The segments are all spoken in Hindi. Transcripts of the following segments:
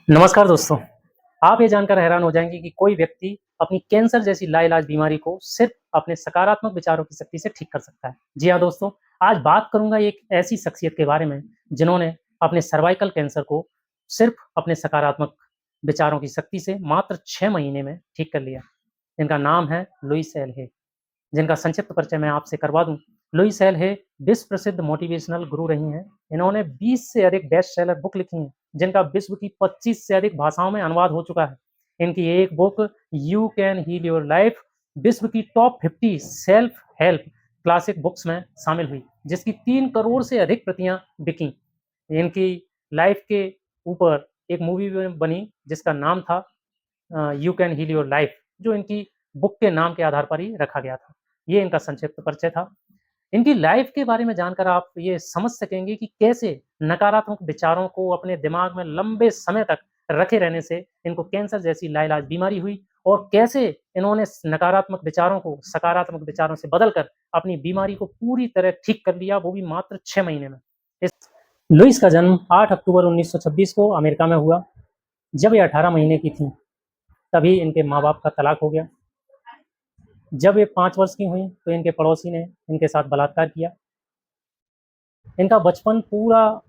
नमस्कार दोस्तों, आप ये जानकर हैरान हो जाएँगे कि कोई व्यक्ति अपनी कैंसर जैसी लाइलाज बीमारी को सिर्फ़ अपने सकारात्मक विचारों की शक्ति से ठीक कर सकता है। जी हाँ दोस्तों, आज बात करूँगा एक ऐसी शख्सियत के बारे में, जिन्होंने अपने सर्वाइकल कैंसर को सिर्फ़ अपने सकारात्मक विचारों की शक्ति से मात्र 6 महीने में ठीक कर लिया। इनका नाम है लुईस एल हे। जिनका संक्षिप्त परिचय मैं आपसे करवा दूँ। लुईस एल हे विश्व प्रसिद्ध मोटिवेशनल गुरु रही हैं। इन्होंने 20 से अधिक बेस्ट सेलर बुक लिखी हैं, जिनका विश्व की 25 से अधिक भाषाओं में अनुवाद हो चुका है। इनकी एक book you can heal your life विश्व की top 50 self help classic books में शामिल हुई, जिसकी 3 करोड़ से अधिक प्रतियाँ बिकीं। इनकी लाइफ के ऊपर एक मूवी भी बनी जिसका नाम था you can heal your life, जो इनकी बुक के नाम के आधार पर ही रखा गया था। ये इनका संक्षिप्त परिचय था। इनकी लाइफ के बारे में जानकर आप ये समझ सकेंगे कि कैसे नकारात्मक विचारों को अपने दिमाग में लंबे समय तक रखे रहने से इनको कैंसर जैसी लाइलाज बीमारी हुई और कैसे इन्होंने नकारात्मक विचारों को सकारात्मक विचारों से बदलकर अपनी बीमारी को पूरी तरह ठीक कर लिया, वो भी मात्र 6 महीने में। इस लुईस का जन्म 8 अक्टूबर 1926 को अमेरिका में हुआ। जब ये 18 महीने की थीं, तभी इनके माँ-बाप का तलाक हो गया। जब ये 5 वर्ष की हुईं, तो इनके पड़ोसी ने इनके साथ बलात्कार किया। इनका बचपन पूरा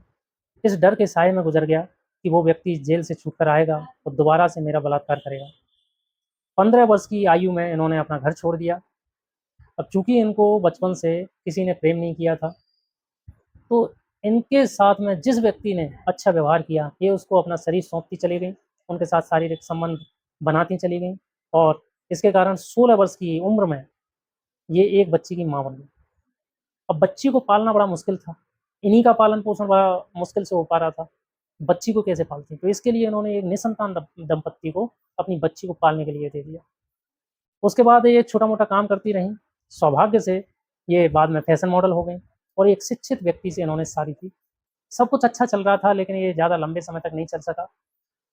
इस डर के साए में गुज़र गया कि वो व्यक्ति जेल से छूट कर आएगा और दोबारा से मेरा बलात्कार करेगा। 15 वर्ष की आयु में इन्होंने अपना घर छोड़ दिया। अब चूँकि इनको बचपन से किसी ने प्रेम नहीं किया था, तो इनके साथ में जिस व्यक्ति ने अच्छा व्यवहार किया, ये उसको अपना शरीर सौंपती चली गईं, उनके साथ शारीरिक संबंध बनाती चली गईं और इसके कारण 16 वर्ष की उम्र में ये एक बच्ची की माँ बन गई। अब बच्ची को पालना बड़ा मुश्किल था। इन्हीं का पालन-पोषण बड़ा मुश्किल से हो पा रहा था। बच्ची को कैसे पालती? तो इसके लिए इन्होंने एक निसंतान दंपत्ति को अपनी बच्ची को पालने के लिए दे दिया। उसके बाद ये छोटा-मोटा काम करती रहीं। सौभाग्य से ये बाद में फैशन मॉडल हो गईं और एक शिक्षित व्यक्ति से इन्होंने शादी की। सब कुछ अच्छा चल रहा था, लेकिन ये ज़्यादा लंबे समय तक नहीं चल सका।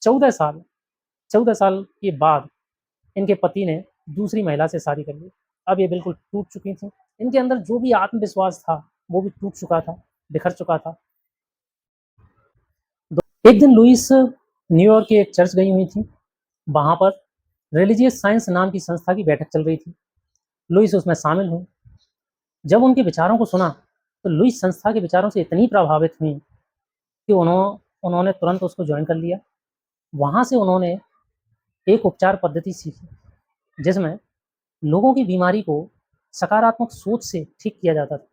14 साल 14 साल के बाद इनके पति ने दूसरी महिला से शादी कर ली। अब ये बिल्कुल टूट चुकी थीं। इनके अंदर जो भी आत्मविश्वास था, वो भी टूट चुका था, बिखर चुका था। एक दिन लुईस न्यूयॉर्क के एक चर्च गई हुई थीं। वहाँ पर रिलिजियस साइंस नाम की संस्था की बैठक चल रही थी। लुईस उसमें शामिल हुईं। जब उनके विचारों को सुना, तो लुईस संस्था के विचारों से इतनी प्रभावित हुईं कि उन्होंने तुरंत उसको जॉइन कर लिया। वहाँ से उन्होंने एक उपचार पद्धति सीखी, जिसमें लोगों की बीमारी को सकारात्मक सोच से ठीक किया जाता था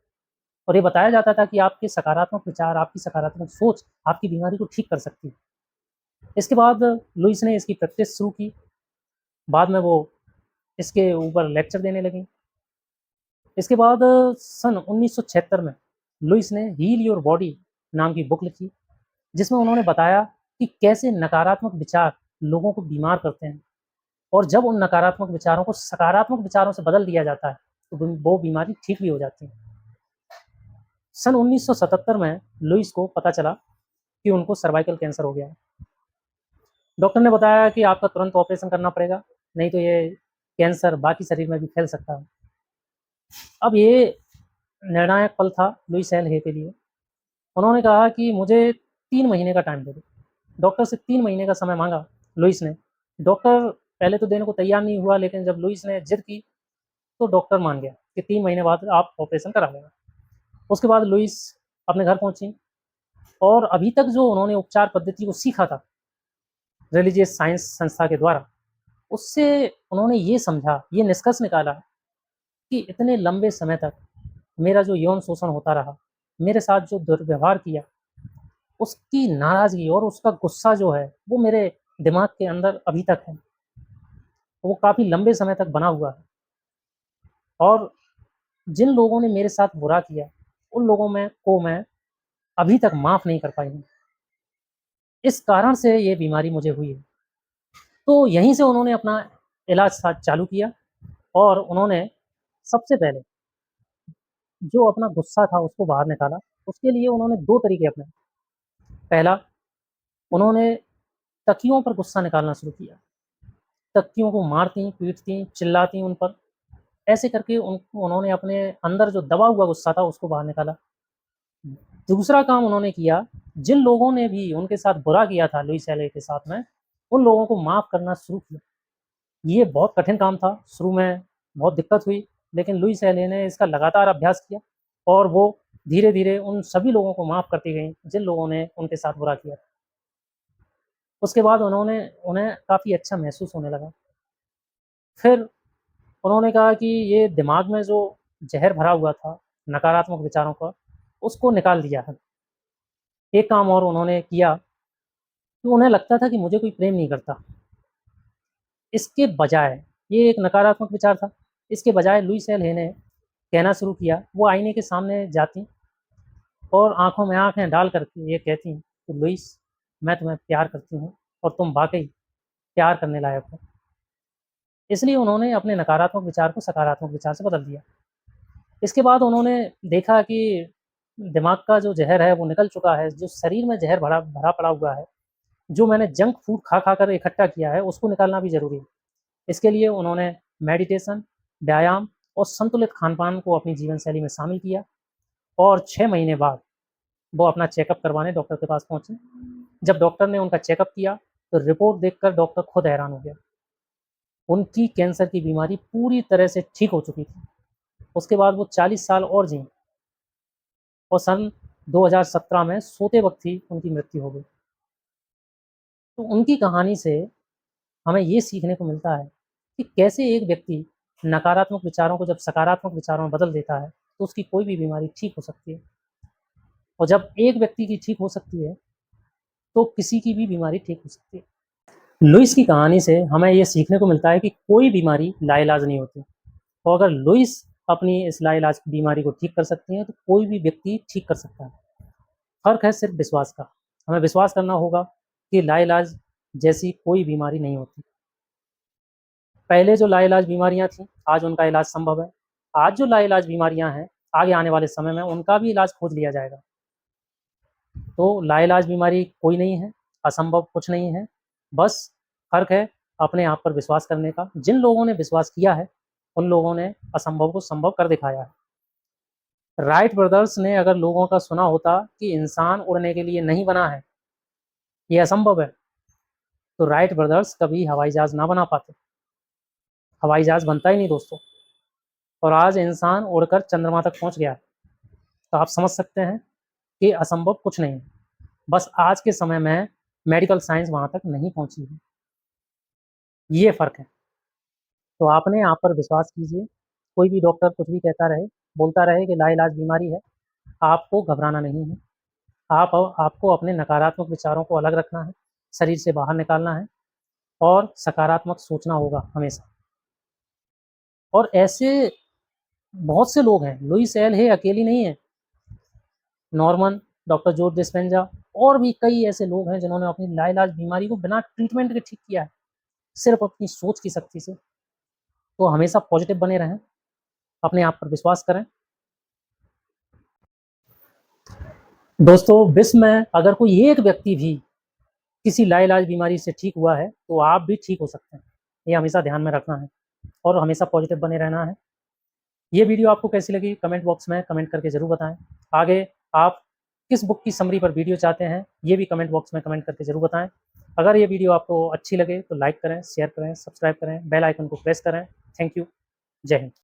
और ये बताया जाता था कि आपके सकारात्मक विचार, आपकी सकारात्मक सोच आपकी बीमारी को ठीक कर सकती है। इसके बाद लुईस ने इसकी प्रैक्टिस शुरू की। बाद में वो इसके ऊपर लेक्चर देने लगीं। इसके बाद सन 1976 में लुईस ने हील योर बॉडी नाम की बुक लिखी, जिसमें उन्होंने बताया कि कैसे नकारात्मक विचार लोगों को बीमार करते हैं और जब उन नकारात्मक विचारों को सकारात्मक विचारों से बदल दिया जाता है, तो वो बीमारी ठीक भी हो जाती है। सन 1977 में लुईस को पता चला कि उनको सर्वाइकल कैंसर हो गया है। डॉक्टर ने बताया कि आपका तुरंत ऑपरेशन करना पड़ेगा, नहीं तो ये कैंसर बाकी शरीर में भी फैल सकता है। अब ये निर्णायक पल था लुईस एल हे के लिए। उन्होंने कहा कि मुझे 3 महीने का टाइम दे दो। डॉक्टर से 3 महीने का समय माँगा लुईस ने। डॉक्टर पहले तो देने को तैयार नहीं हुआ, लेकिन जब लुईस ने ज़िद की, तो डॉक्टर मान गया कि 3 महीने बाद आप ऑपरेशन करा लेना। उसके बाद लुईस अपने घर पहुँची और अभी तक जो उन्होंने उपचार पद्धति को सीखा था, रिलिजियस साइंस संस्था के द्वारा, उससे उन्होंने ये समझा, ये निष्कर्ष निकाला कि इतने लंबे समय तक मेरा जो यौन शोषण होता रहा, मेरे साथ जो दुर्व्यवहार किया, उसकी नाराज़गी और उसका गुस्सा जो है, वो मेरे दिमाग के अंदर अभी तक है। वो काफ़ी लंबे समय तक बना हुआ है और जिन लोगों ने मेरे साथ बुरा किया, उन लोगों में को मैं अभी तक माफ़ नहीं कर पाई हूँ। इस कारण से ये बीमारी मुझे हुई है। तो यहीं से उन्होंने अपना इलाज चालू किया और उन्होंने सबसे पहले जो अपना गुस्सा था उसको बाहर निकाला। उसके लिए उन्होंने 2 तरीके अपनाए। पहला, उन्होंने तकियों पर गुस्सा निकालना शुरू किया। तकियों को मारतीं, पीटतीं, चिल्लातीं उन पर। ऐसे करके उन्होंने अपने अंदर जो दबा हुआ गुस्सा था उसको बाहर निकाला। दूसरा काम उन्होंने किया, जिन लोगों ने भी उनके साथ बुरा किया था लुईस एले के साथ में, उन लोगों को माफ़ करना शुरू किया। ये बहुत कठिन काम था, शुरू में बहुत दिक्कत हुई, लेकिन लुईस एले ने इसका लगातार अभ्यास किया और वो धीरे-धीरे उन सभी लोगों को माफ़ करती गईं, जिन लोगों ने उनके साथ बुरा किया। उसके बाद उन्हें काफ़ी अच्छा महसूस होने लगा। फिर उन्होंने कहा कि ये दिमाग में जो ज़हर भरा हुआ था, नकारात्मक विचारों का, उसको निकाल दिया है। एक काम और उन्होंने किया कि उन्हें लगता था कि मुझे कोई प्रेम नहीं करता। इसके बजाय ये एक नकारात्मक विचार था, इसके बजाय लुई सेल ने कहना शुरू किया, वो आईने के सामने जाती और आँखों में आँखें डाल कर के ये कहती कि लुईस, मैं तुम्हें प्यार करती हूँ और तुम वाक़ई प्यार करने लायक हो। इसलिए उन्होंने अपने नकारात्मक विचार को सकारात्मक विचार से बदल दिया। इसके बाद उन्होंने देखा कि दिमाग का जो ज़हर है वो निकल चुका है, जो शरीर में ज़हर भरा भरा पड़ा हुआ है, जो मैंने जंक फूड खा-खा कर इकट्ठा किया है, उसको निकालना भी ज़रूरी है। इसके लिए उन्होंने मेडिटेशन, व्यायाम और संतुलित खान-पान को अपनी जीवन शैली में शामिल किया और 6 महीने बाद वो अपना चेकअप करवाने डॉक्टर के पास पहुँचे। जब डॉक्टर ने उनका चेकअप किया, तो रिपोर्ट देखकर डॉक्टर खुद हैरान हो गया। उनकी कैंसर की बीमारी पूरी तरह से ठीक हो चुकी थी। उसके बाद वो 40 साल और जीं और सन 2017 में सोते वक़्त ही उनकी मृत्यु हो गई। तो उनकी कहानी से हमें ये सीखने को मिलता है कि कैसे एक व्यक्ति नकारात्मक विचारों को जब सकारात्मक विचारों में बदल देता है, तो उसकी कोई भी बीमारी ठीक हो सकती है। और जब एक व्यक्ति की ठीक हो सकती है, तो किसी की भी बीमारी ठीक हो सकती है। लुईस की कहानी से हमें ये सीखने को मिलता है कि कोई बीमारी लाइलाज नहीं होती और अगर लुईस अपनी इस लाइलाज बीमारी को ठीक कर सकती हैं, तो कोई भी व्यक्ति ठीक कर सकता है। फ़र्क है सिर्फ़ विश्वास का। हमें विश्वास करना होगा कि लाइलाज जैसी कोई बीमारी नहीं होती। पहले जो लाइलाज बीमारियाँ थीं, आज उनका इलाज संभव है। आज जो लाइलाज बीमारियाँ हैं, आगे आने वाले समय में उनका भी इलाज खोज लिया जाएगा। तो लाइलाज बीमारी कोई नहीं है, असंभव कुछ नहीं है, बस फ़र्क है अपने आप पर विश्वास करने का। जिन लोगों ने विश्वास किया है, उन लोगों ने असंभव को संभव कर दिखाया है। राइट ब्रदर्स ने अगर लोगों का सुना होता कि इंसान उड़ने के लिए नहीं बना है, ये असंभव है, तो राइट ब्रदर्स कभी हवाई जहाज़ ना बना पाते। हवाई जहाज़ बनता ही नहीं दोस्तों और आज इंसान उड़कर चंद्रमा तक पहुँच गया है। तो आप समझ सकते हैं कि असंभव कुछ नहीं है। बस आज के समय में मेडिकल साइंस वहाँ तक नहीं पहुँची है। ये फ़र्क है। तो आपने आप पर विश्वास कीजिए, कोई भी डॉक्टर कुछ भी कहता रहे, बोलता रहे कि लाइलाज बीमारी है, आपको घबराना नहीं है। आपको अपने नकारात्मक विचारों को अलग रखना है, शरीर से बाहर निकालना है और सकारात्मक सोचना होगा हमेशा। और ऐसे बहुत से लोग हैं, लुईस एल है अकेली नहीं है, नॉर्मन, डॉक्टर जो डिस्पेंजा और भी कई ऐसे लोग हैं जिन्होंने अपनी लाइलाज बीमारी को बिना ट्रीटमेंट के ठीक किया है, सिर्फ़ अपनी सोच की शक्ति से। तो हमेशा पॉज़िटिव बने रहें, अपने आप पर विश्वास करें। दोस्तों, विश्व में अगर कोई एक व्यक्ति भी किसी लाइलाज बीमारी से ठीक हुआ है, तो आप भी ठीक हो सकते हैं। ये हमेशा ध्यान में रखना है और हमेशा पॉज़िटिव बने रहना है। ये वीडियो आपको कैसी लगी कमेंट बॉक्स में कमेंट करके ज़रूर बताएँ। आगे आप किस बुक की समरी पर वीडियो चाहते हैं, ये भी कमेंट बॉक्स में कमेंट करके ज़रूर बताएँ। अगर ये वीडियो आपको अच्छी लगे तो लाइक करें, शेयर करें, सब्सक्राइब करें, बेल आइकन को प्रेस करें। Thank you. जय हिंद।